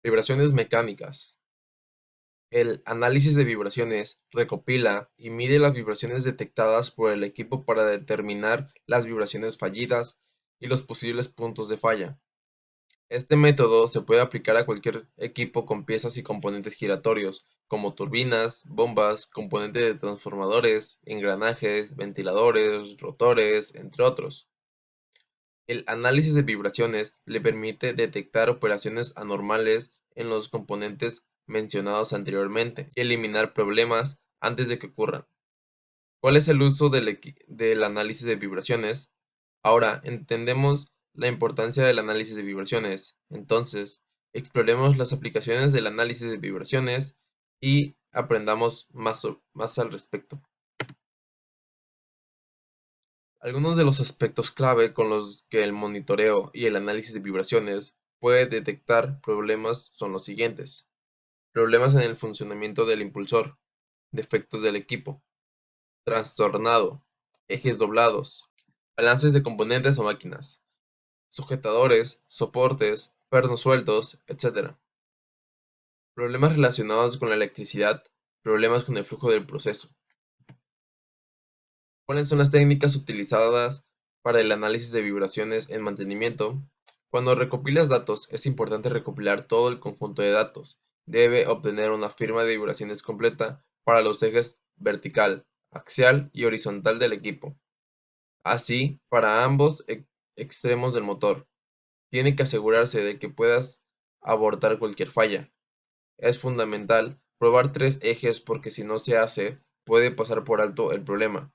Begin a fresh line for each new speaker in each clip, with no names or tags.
Vibraciones mecánicas. El análisis de vibraciones recopila y mide las vibraciones detectadas por el equipo para determinar las vibraciones fallidas y los posibles puntos de falla. Este método se puede aplicar a cualquier equipo con piezas y componentes giratorios, como turbinas, bombas, componentes de transformadores, engranajes, ventiladores, rotores, entre otros. El análisis de vibraciones le permite detectar operaciones anormales en los componentes mencionados anteriormente y eliminar problemas antes de que ocurran. ¿Cuál es el uso del análisis de vibraciones? Ahora entendemos la importancia del análisis de vibraciones. Entonces, exploremos las aplicaciones del análisis de vibraciones y aprendamos más al respecto. Algunos de los aspectos clave con los que el monitoreo y el análisis de vibraciones puede detectar problemas son los siguientes: problemas en el funcionamiento del impulsor, defectos del equipo, trastornado, ejes doblados, balances de componentes o máquinas, sujetadores, soportes, pernos sueltos, etc. Problemas relacionados con la electricidad, problemas con el flujo del proceso. ¿Cuáles son las técnicas utilizadas para el análisis de vibraciones en mantenimiento? Cuando recopilas datos, es importante recopilar todo el conjunto de datos. Debe obtener una firma de vibraciones completa para los ejes vertical, axial y horizontal del equipo. Así, para ambos extremos del motor. Tiene que asegurarse de que puedas abortar cualquier falla. Es fundamental probar tres ejes porque si no se hace, puede pasar por alto el problema.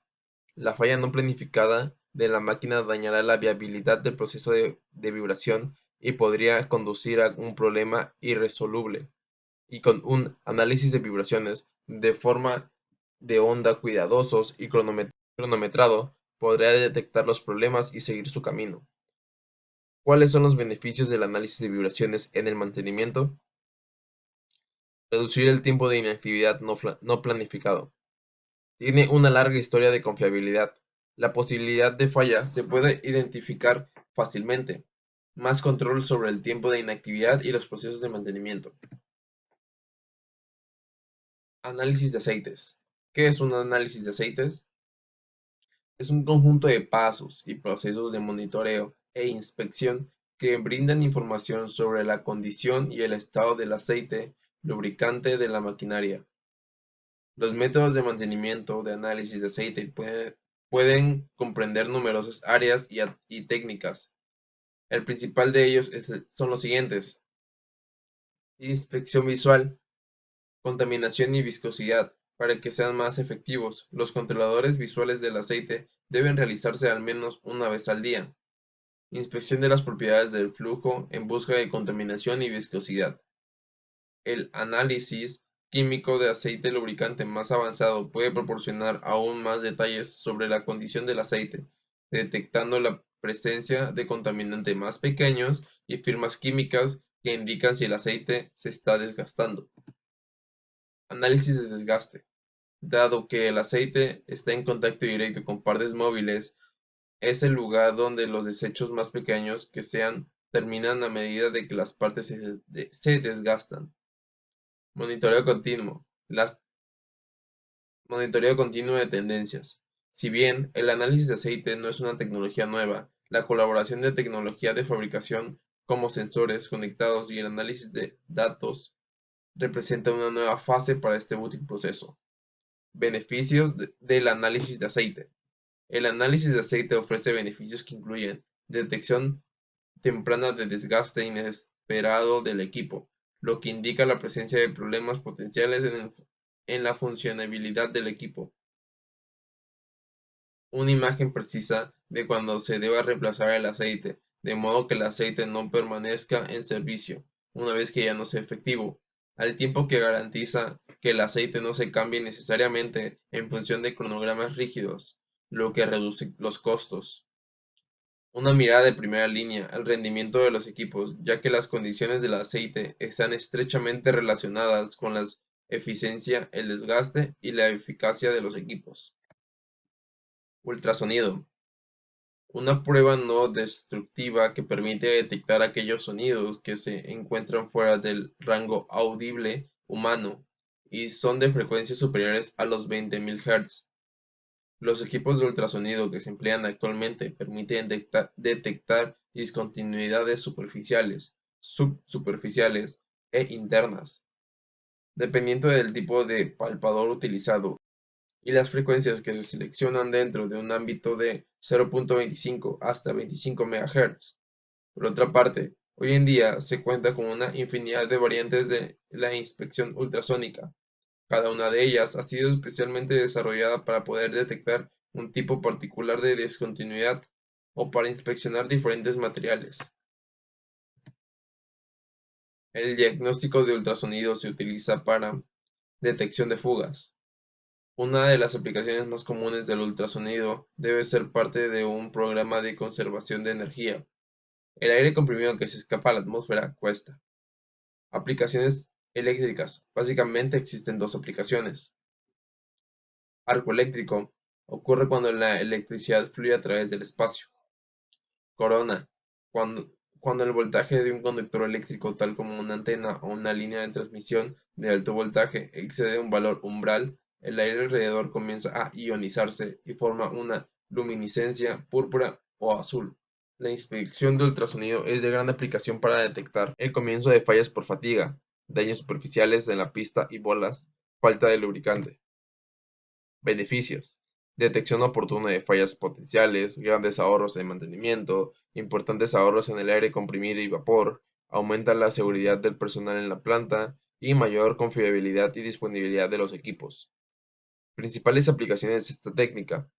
La falla no planificada de la máquina dañará la viabilidad del proceso de vibración y podría conducir a un problema irresoluble. Y con un análisis de vibraciones de forma de onda cuidadosos y cronometrado, podrá detectar los problemas y seguir su camino. ¿Cuáles son los beneficios del análisis de vibraciones en el mantenimiento? Reducir el tiempo de inactividad no planificado. Tiene una larga historia de confiabilidad. La posibilidad de falla se puede identificar fácilmente. Más control sobre el tiempo de inactividad y los procesos de mantenimiento. Análisis de aceites. ¿Qué es un análisis de aceites? Es un conjunto de pasos y procesos de monitoreo e inspección que brindan información sobre la condición y el estado del aceite lubricante de la maquinaria. Los métodos de mantenimiento de análisis de aceite pueden comprender numerosas áreas y técnicas. El principal de ellos son los siguientes: inspección visual, contaminación y viscosidad. Para que sean más efectivos, los controladores visuales del aceite deben realizarse al menos una vez al día. Inspección de las propiedades del flujo en busca de contaminación y viscosidad. El análisis químico de aceite lubricante más avanzado puede proporcionar aún más detalles sobre la condición del aceite, detectando la presencia de contaminantes más pequeños y firmas químicas que indican si el aceite se está desgastando. Análisis de desgaste. Dado que el aceite está en contacto directo con partes móviles, es el lugar donde los desechos más pequeños que sean terminan a medida de que las partes se desgastan. Monitoreo continuo. Monitoreo continuo de tendencias. Si bien el análisis de aceite no es una tecnología nueva, la colaboración de tecnología de fabricación como sensores conectados y el análisis de datos representa una nueva fase para este útil proceso. Beneficios del análisis de aceite. El análisis de aceite ofrece beneficios que incluyen detección temprana de desgaste inesperado del equipo, lo que indica la presencia de problemas potenciales en la funcionabilidad del equipo. Una imagen precisa de cuando se deba reemplazar el aceite, de modo que el aceite no permanezca en servicio una vez que ya no sea efectivo, al tiempo que garantiza que el aceite no se cambie necesariamente en función de cronogramas rígidos, lo que reduce los costos. Una mirada de primera línea al rendimiento de los equipos, ya que las condiciones del aceite están estrechamente relacionadas con la eficiencia, el desgaste y la eficacia de los equipos. Ultrasonido. Una prueba no destructiva que permite detectar aquellos sonidos que se encuentran fuera del rango audible humano y son de frecuencias superiores a los 20.000 Hz. Los equipos de ultrasonido que se emplean actualmente permiten detectar discontinuidades superficiales, subsuperficiales e internas, dependiendo del tipo de palpador utilizado y las frecuencias que se seleccionan dentro de un ámbito de 0.25 hasta 25 MHz. Por otra parte, hoy en día se cuenta con una infinidad de variantes de la inspección ultrasónica. Cada una de ellas ha sido especialmente desarrollada para poder detectar un tipo particular de discontinuidad o para inspeccionar diferentes materiales. El diagnóstico de ultrasonido se utiliza para detección de fugas. Una de las aplicaciones más comunes del ultrasonido debe ser parte de un programa de conservación de energía. El aire comprimido que se escapa a la atmósfera cuesta. Aplicaciones eléctricas. Básicamente existen dos aplicaciones. Arco eléctrico. Ocurre cuando la electricidad fluye a través del espacio. Corona. Cuando el voltaje de un conductor eléctrico, tal como una antena o una línea de transmisión de alto voltaje, excede un valor umbral, el aire alrededor comienza a ionizarse y forma una luminiscencia púrpura o azul. La inspección de ultrasonido es de gran aplicación para detectar el comienzo de fallas por fatiga, daños superficiales en la pista y bolas, falta de lubricante. Beneficios: detección oportuna de fallas potenciales, grandes ahorros en mantenimiento, importantes ahorros en el aire comprimido y vapor, aumenta la seguridad del personal en la planta y mayor confiabilidad y disponibilidad de los equipos. Principales aplicaciones de esta técnica: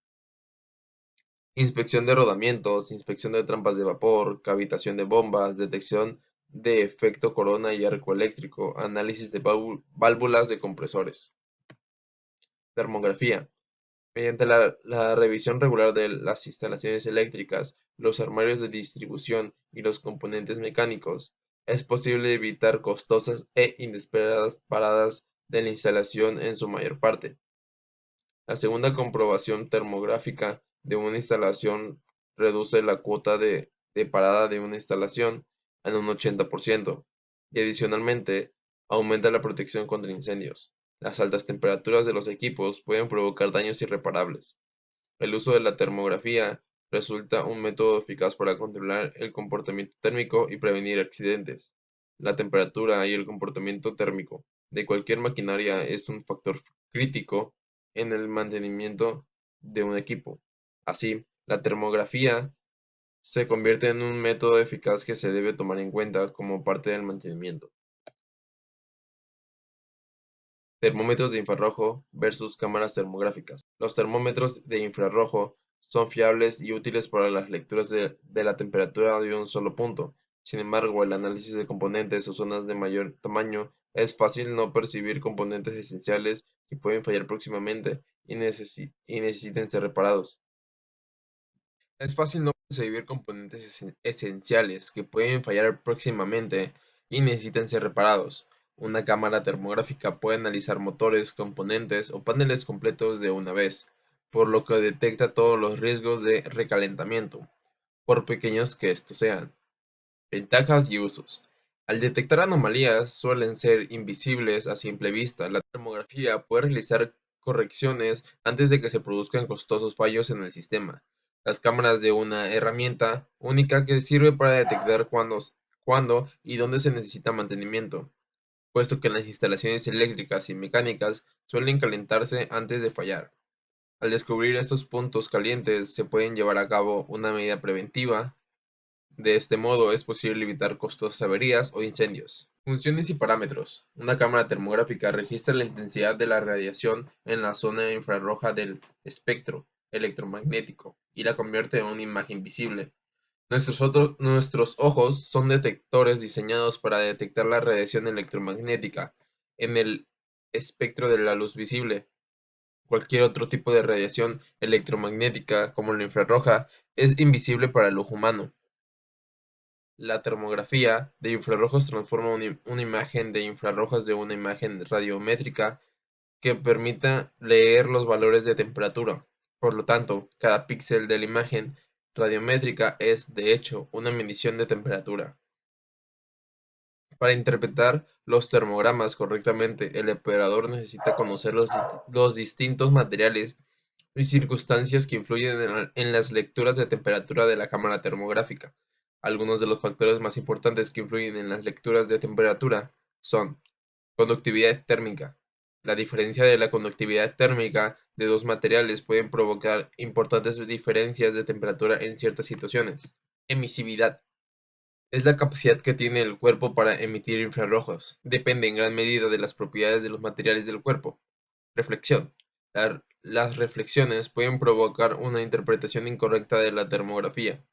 inspección de rodamientos, inspección de trampas de vapor, cavitación de bombas, detección de efecto corona y arco eléctrico, análisis de válvulas de compresores. Termografía: mediante la revisión regular de las instalaciones eléctricas, los armarios de distribución y los componentes mecánicos, es posible evitar costosas e inesperadas paradas de la instalación en su mayor parte. La segunda comprobación termográfica de una instalación reduce la cuota de parada de una instalación en un 80% y adicionalmente aumenta la protección contra incendios. Las altas temperaturas de los equipos pueden provocar daños irreparables. El uso de la termografía resulta un método eficaz para controlar el comportamiento térmico y prevenir accidentes. La temperatura y el comportamiento térmico de cualquier maquinaria es un factor crítico en el mantenimiento de un equipo. Así, la termografía se convierte en un método eficaz que se debe tomar en cuenta como parte del mantenimiento. Termómetros de infrarrojo versus cámaras termográficas. Los termómetros de infrarrojo son fiables y útiles para las lecturas de la temperatura de un solo punto. Sin embargo, el análisis de componentes o zonas de mayor tamaño es fácil no percibir componentes esenciales que pueden fallar próximamente y necesiten ser reparados. Es fácil no percibir componentes esenciales que pueden fallar próximamente y necesitan ser reparados. Una cámara termográfica puede analizar motores, componentes o paneles completos de una vez, por lo que detecta todos los riesgos de recalentamiento, por pequeños que estos sean. Ventajas y usos. Al detectar anomalías suelen ser invisibles a simple vista. La termografía puede realizar correcciones antes de que se produzcan costosos fallos en el sistema. Las cámaras de una herramienta única que sirve para detectar cuándo y dónde se necesita mantenimiento, puesto que las instalaciones eléctricas y mecánicas suelen calentarse antes de fallar. Al descubrir estos puntos calientes, se pueden llevar a cabo una medida preventiva. De este modo es posible evitar costosas averías o incendios. Funciones y parámetros. Una cámara termográfica registra la intensidad de la radiación en la zona infrarroja del espectro electromagnético y la convierte en una imagen visible. Nuestros ojos son detectores diseñados para detectar la radiación electromagnética en el espectro de la luz visible. Cualquier otro tipo de radiación electromagnética, como la infrarroja, es invisible para el ojo humano. La termografía de infrarrojos transforma una imagen de infrarrojos de una imagen radiométrica que permita leer los valores de temperatura. Por lo tanto, cada píxel de la imagen radiométrica es, de hecho, una medición de temperatura. Para interpretar los termogramas correctamente, el operador necesita conocer los distintos materiales y circunstancias que influyen en las lecturas de temperatura de la cámara termográfica. Algunos de los factores más importantes que influyen en las lecturas de temperatura son conductividad térmica. La diferencia de la conductividad térmica de dos materiales pueden provocar importantes diferencias de temperatura en ciertas situaciones. Emisividad. Es la capacidad que tiene el cuerpo para emitir infrarrojos. Depende en gran medida de las propiedades de los materiales del cuerpo. Reflexión. Las reflexiones pueden provocar una interpretación incorrecta de la termografía.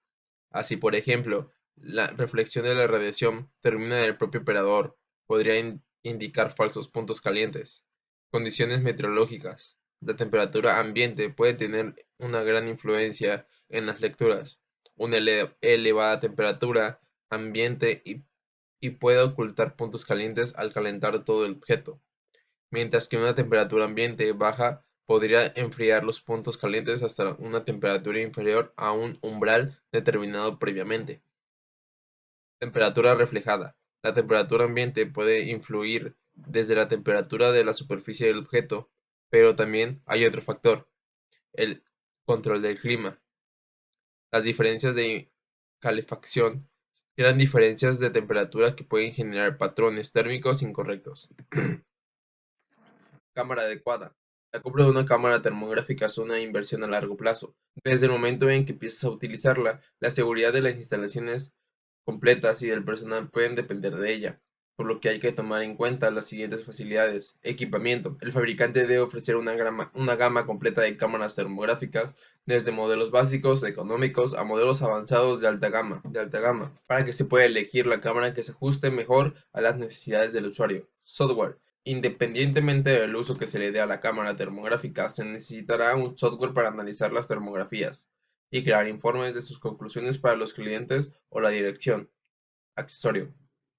Así, por ejemplo, la reflexión de la radiación termina en el propio operador. Podría indicar falsos puntos calientes. Condiciones meteorológicas. La temperatura ambiente puede tener una gran influencia en las lecturas. Una elevada temperatura ambiente y puede ocultar puntos calientes al calentar todo el objeto, mientras que una temperatura ambiente baja podría enfriar los puntos calientes hasta una temperatura inferior a un umbral determinado previamente. Temperatura reflejada. La temperatura ambiente puede influir desde la temperatura de la superficie del objeto, pero también hay otro factor, el control del clima. Las diferencias de calefacción crean diferencias de temperatura que pueden generar patrones térmicos incorrectos. Cámara adecuada. La compra de una cámara termográfica es una inversión a largo plazo. Desde el momento en que empiezas a utilizarla, la seguridad de las instalaciones completas y del personal pueden depender de ella, por lo que hay que tomar en cuenta las siguientes facilidades. Equipamiento. El fabricante debe ofrecer una gama completa de cámaras termográficas, desde modelos básicos, económicos, a modelos avanzados de alta gama, para que se pueda elegir la cámara que se ajuste mejor a las necesidades del usuario. Software. Independientemente del uso que se le dé a la cámara termográfica, se necesitará un software para analizar las termografías y crear informes de sus conclusiones para los clientes o la dirección. Accesorio.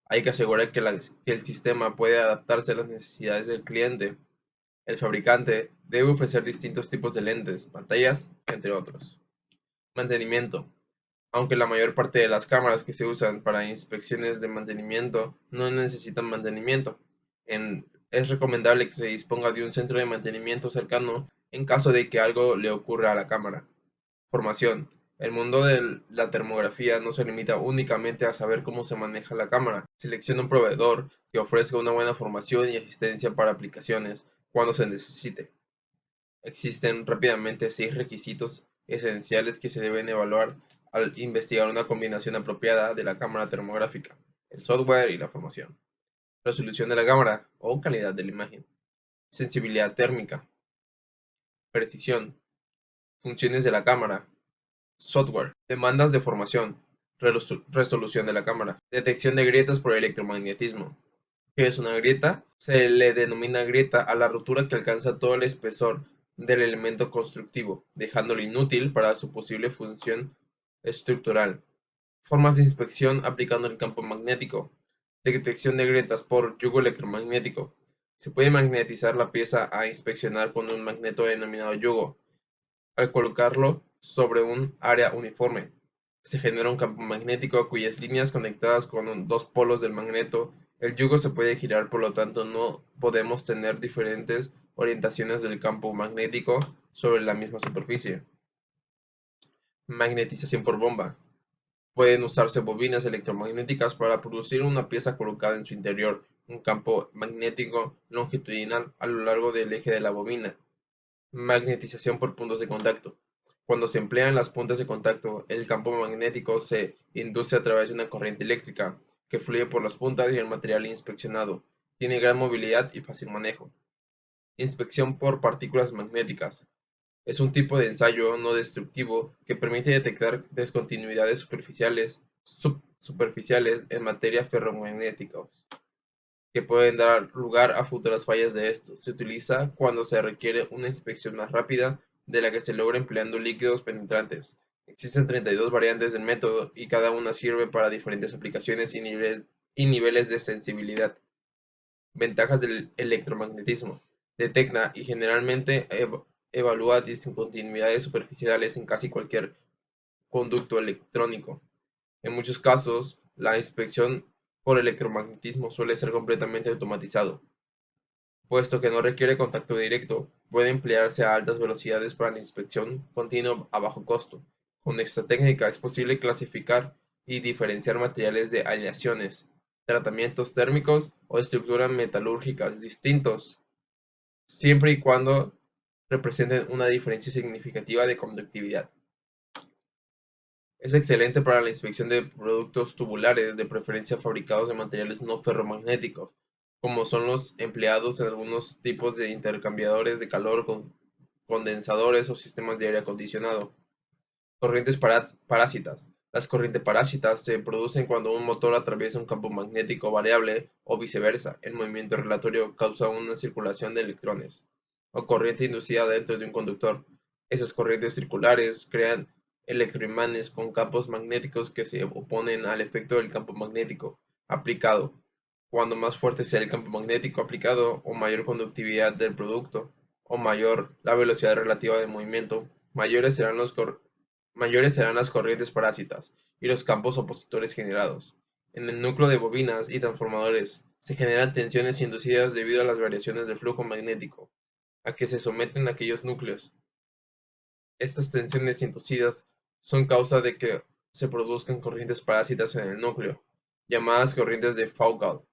Hay que asegurar que el sistema puede adaptarse a las necesidades del cliente. El fabricante debe ofrecer distintos tipos de lentes, pantallas, entre otros. Mantenimiento. Aunque la mayor parte de las cámaras que se usan para inspecciones de mantenimiento no necesitan mantenimiento, es recomendable que se disponga de un centro de mantenimiento cercano en caso de que algo le ocurra a la cámara. Formación. El mundo de la termografía no se limita únicamente a saber cómo se maneja la cámara. Selecciona un proveedor que ofrezca una buena formación y asistencia para aplicaciones cuando se necesite. Existen rápidamente 6 requisitos esenciales que se deben evaluar al investigar una combinación apropiada de la cámara termográfica, el software y la formación. Resolución de la cámara o calidad de la imagen. Sensibilidad térmica. Precisión. Funciones de la cámara. Software. Demandas de formación. Resolución de la cámara. Detección de grietas por electromagnetismo. ¿Qué es una grieta? Se le denomina grieta a la rotura que alcanza todo el espesor del elemento constructivo, dejándolo inútil para su posible función estructural. Formas de inspección aplicando el campo magnético. Detección de grietas por yugo electromagnético. Se puede magnetizar la pieza a inspeccionar con un magneto denominado yugo. Al colocarlo sobre un área uniforme, se genera un campo magnético cuyas líneas conectadas con dos polos del magneto. El yugo se puede girar, por lo tanto no podemos tener diferentes orientaciones del campo magnético sobre la misma superficie. Magnetización por bomba. Pueden usarse bobinas electromagnéticas para producir una pieza colocada en su interior un campo magnético longitudinal a lo largo del eje de la bobina. Magnetización por puntos de contacto. Cuando se emplean las puntas de contacto, el campo magnético se induce a través de una corriente eléctrica que fluye por las puntas y el material inspeccionado. Tiene gran movilidad y fácil manejo. Inspección por partículas magnéticas. Es un tipo de ensayo no destructivo que permite detectar descontinuidades superficiales en materia ferromagnética que pueden dar lugar a futuras fallas de estos. Se utiliza cuando se requiere una inspección más rápida de la que se logra empleando líquidos penetrantes. Existen 32 variantes del método y cada una sirve para diferentes aplicaciones y niveles de sensibilidad. Ventajas del electromagnetismo. Detecta y generalmente evalúa discontinuidades superficiales en casi cualquier conducto electrónico. En muchos casos, la inspección por electromagnetismo suele ser completamente automatizado, puesto que no requiere contacto directo, puede emplearse a altas velocidades para la inspección continua a bajo costo. Con esta técnica es posible clasificar y diferenciar materiales de aleaciones, tratamientos térmicos o estructuras metalúrgicas distintos, siempre y cuando representen una diferencia significativa de conductividad. Es excelente para la inspección de productos tubulares, de preferencia fabricados de materiales no ferromagnéticos, como son los empleados en algunos tipos de intercambiadores de calor con condensadores o sistemas de aire acondicionado. Corrientes parásitas. Las corrientes parásitas se producen cuando un motor atraviesa un campo magnético variable o viceversa. El movimiento relatorio causa una circulación de electrones o corriente inducida dentro de un conductor. Esas corrientes circulares crean electroimanes con campos magnéticos que se oponen al efecto del campo magnético aplicado. Cuando más fuerte sea el campo magnético aplicado o mayor conductividad del producto o mayor la velocidad relativa de movimiento, mayores serán las corrientes parásitas y los campos opositores generados. En el núcleo de bobinas y transformadores se generan tensiones inducidas debido a las variaciones del flujo magnético a que se someten aquellos núcleos. Estas tensiones inducidas son causa de que se produzcan corrientes parásitas en el núcleo, llamadas corrientes de Foucault,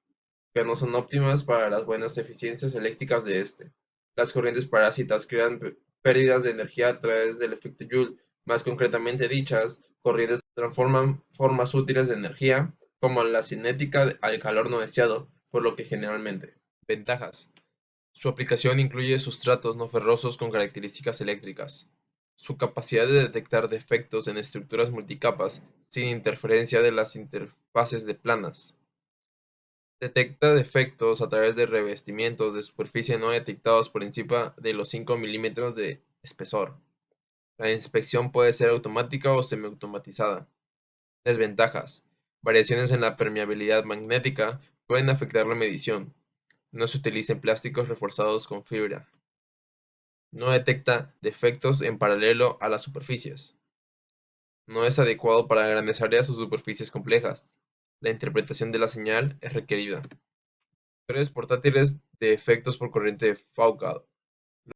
que no son óptimas para las buenas eficiencias eléctricas de este. Las corrientes parásitas crean pérdidas de energía a través del efecto Joule. Más concretamente, dichas corrientes transforman formas útiles de energía, como la cinética, al calor no deseado, por lo que generalmente. Ventajas. Su aplicación incluye sustratos no ferrosos con características eléctricas. Su capacidad de detectar defectos en estructuras multicapas sin interferencia de las interfaces de planas. Detecta defectos a través de revestimientos de superficie no detectados por encima de los 5 milímetros de espesor. La inspección puede ser automática o semiautomatizada. Desventajas. Variaciones en la permeabilidad magnética pueden afectar la medición. No se utilizan plásticos reforzados con fibra. No detecta defectos en paralelo a las superficies. No es adecuado para grandes áreas o superficies complejas. La interpretación de la señal es requerida. Detectores portátiles de efectos por corriente de Foucault.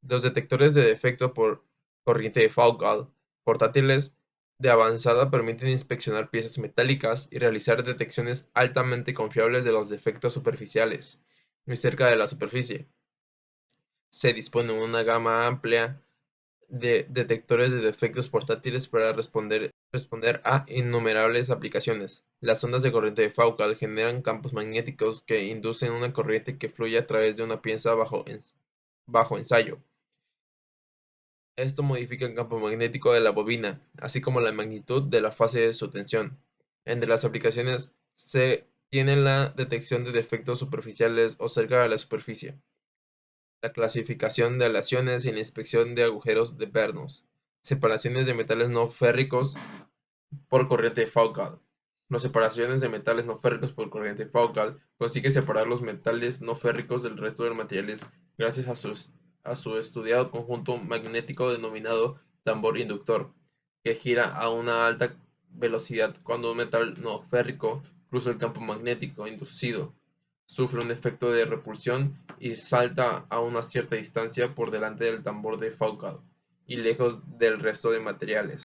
Los detectores de defecto por corriente de Foucault portátiles de avanzada permiten inspeccionar piezas metálicas y realizar detecciones altamente confiables de los defectos superficiales muy cerca de la superficie. Se dispone de una gama amplia de detectores de defectos portátiles para responder a innumerables aplicaciones. Las ondas de corriente de Foucault generan campos magnéticos que inducen una corriente que fluye a través de una pieza bajo ensayo. Esto modifica el campo magnético de la bobina, así como la magnitud de la fase de su tensión. Entre las aplicaciones se tiene la detección de defectos superficiales o cerca de la superficie, la clasificación de aleaciones y la inspección de agujeros de pernos, separaciones de metales no férricos por corriente de Foucault. Las separaciones de metales no férricos por corriente de Foucault consigue separar los metales no férricos del resto de los materiales gracias a su estudiado conjunto magnético denominado tambor inductor, que gira a una alta velocidad cuando un metal no férrico cruza el campo magnético inducido, sufre un efecto de repulsión y salta a una cierta distancia por delante del tambor de Foucault y lejos del resto de materiales.